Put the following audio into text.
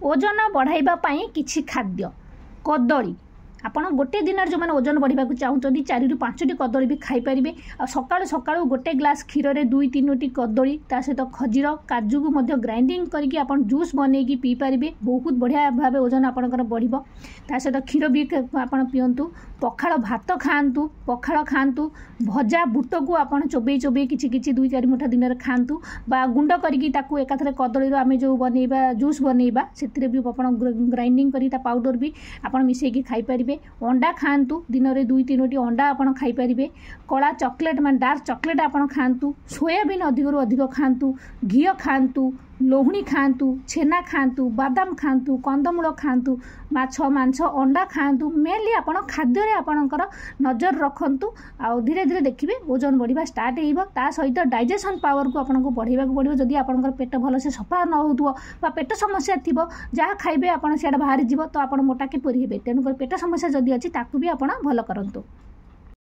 ओजन बढ़ाइबा पई किछि खाद्य कदली आपण गोटे दिन जो मैंने ओजन बढ़ा चाहते 4 ରୁ 5टी कदली भी खाईपारे सकाळु सकाळु गोटे ग्लास क्षीर में 2-3टी कदली ता सहित खजीर काजू को मध्य ग्राइंडिंग करके आपण जूस बनैकी पी पारे बहुत बढ़िया भाव ओजन आपंकर बढ़ ता सहित क्षीर भी आपण पिंतु पखाड़ भात खातु पखाड़ खातु भजा बुट को आप चोबई चोबई कि 2-4 मुठा दिन में खातु बा गुंड करके एकाथरे कदली आम जो बनइबा जूस बनइबा से भी आप ग्राइंडिंग कर पाउडर भी आप मिसेकी खाईपारे अंडा खातु दिन में 2-3टी अंडा आप खाईपारे कला चॉकलेट मान डार्क चॉकलेट आप खातु सोयाबीन अधिक अधिक खातु घी खातु लोहणी खातु छेना खातु बादाम खातु कंदमूल खातु माछ मांस अंडा खातु मेनली आप खाद्य आपणकर नजर रखु आउ धीरे धीरे देखिए ओजन बढ़ा स्टार्ट हो सहित डाइजेशन पावर को आपको बढ़ावा पड़ो जदि आपंकर पेट भलसे सफा न हो पेट समस्या थी जहाँ खाइबे आप सियाड़े बाहरी जीव तो आप मोटा किपरि हे तेणुकर पेट समस्या जदि अच्छी ताकू भी आप भल करंतु।